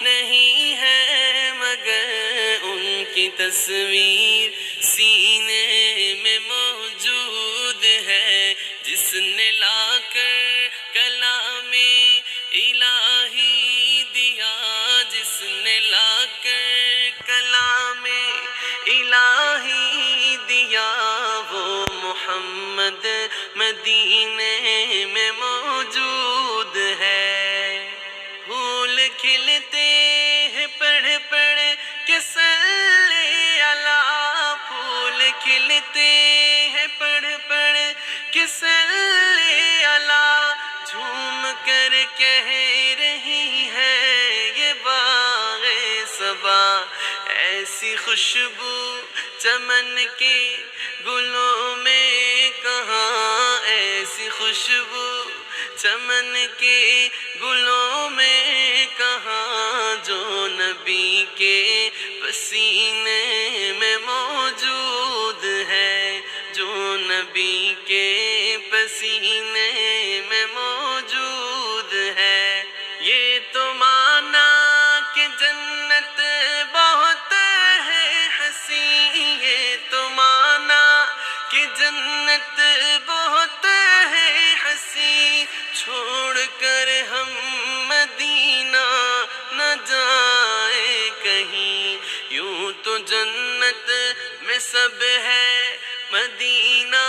نہیں ہے مگر ان کی تصویر سینے میں موجود ہے، جس نے لا کر کلام الہی دیا، جس نے لا کر کلام الہی دیا، وہ محمد مدینے میں موجود ہے۔ پھول کھلتے ہیں پڑھ پڑھ کے صلی اللہ، پھول کھلتے ہیں پڑھ پڑھ کے صلی اللہ، جھوم کر کہہ رہی ہے یہ باغ صبا، ایسی خوشبو چمن کے گلوں میں کہاں، ایسی خوشبو چمن کے گلوں میں کہاں، جو نبی کے پسینے میں موجود ہے، جو نبی کے پسینے میں موجود ہے۔ یہ تو مانا کہ جنت بہت ہے حسین، یہ تو مانا کہ جنت بہت ہے حسین، چھوڑ کر ہم مدینہ نہ جائیں کہیں، یوں تو جنت میں سب ہے مدینہ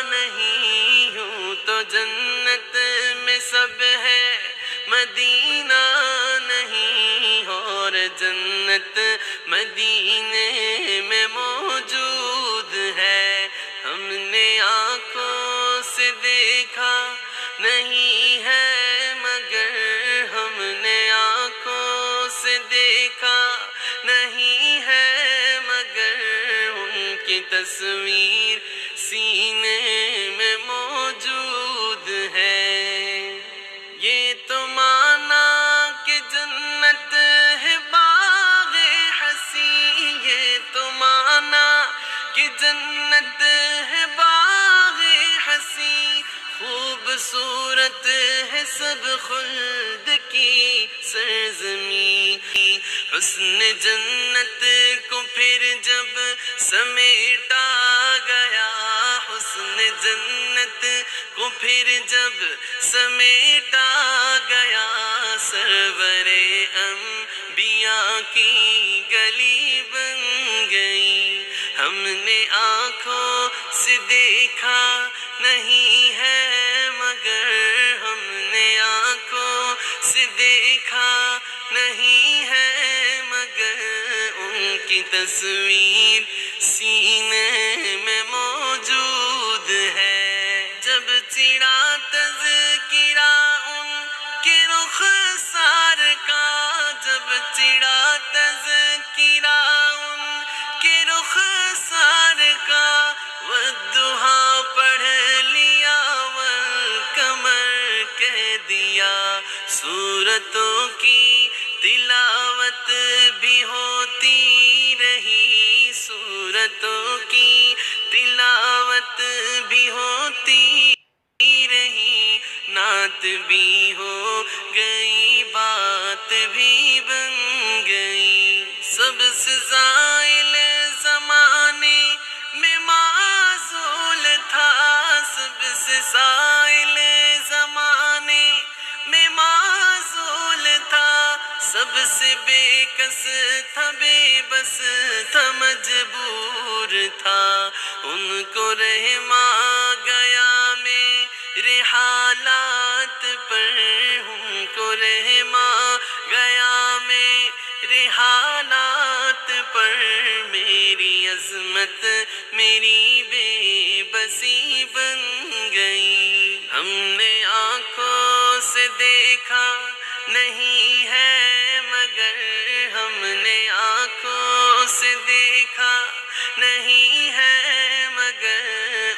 نہیں، یوں تو جنت میں سب ہے مدینہ نہیں، اور جنت مدینے میں موجود ہے۔ ہم نے آنکھوں سے دیکھا نہیں ہے مگر، ہم نے آنکھوں سے دیکھا نہیں ہے مگر، ان کی تصویر سینے میں موجود ہے۔ یہ تو مانا کہ جنت ہے باغ حسین، یہ تو مانا کہ جنت ہے باغ حسین، خوبصورت ہے سب خلد کی سرزمین، حسن جنت کو پھر جب سمیٹا گیا، حسن جنت کو پھر جب سمیٹا گیا، سرور انبیاء کی گلی بن گئی۔ ہم نے آنکھوں سے دیکھا نہیں ہے مگر، ہم نے آنکھوں سے دیکھا نہیں ہے مگر، ان کی تصویر سینے میں موجود ہے۔ جب چڑھا تذکرہ ان کے رخسار کا، جب چڑھا تذکرہ ان کے رخسار کا، والضحیٰ پڑھ لیا والقمر کہہ دیا، سورتوں کی تلاوت بھی ہوتی رہی، سورتوں کی تلاوت بھی ہوتی رہی، نعت بھی ہو گئی، بات بھی بن گئی، سب سے زائل زمانے میں معزول تھا، سب سے زائل زمانے میں معزول تھا، سب سے بے کس تھا، بے بس تھا، مجبور تھا، ان کو رحم آ گیا میرے حالات پر، ان کو رحم آ گیا میرے حالات پر، میری عظمت میری بے بسی بن گئی۔ ہم نے آنکھوں سے دیکھا نہیں ہے مگر، ہم نے آنکھوں سے دیکھا نہیں ہے مگر،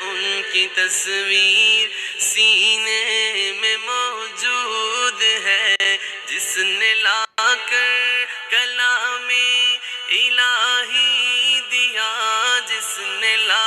ان کی تصویر سینے میں موجود ہے، جس نے لا کر کلام الہی دیا، جس نے لا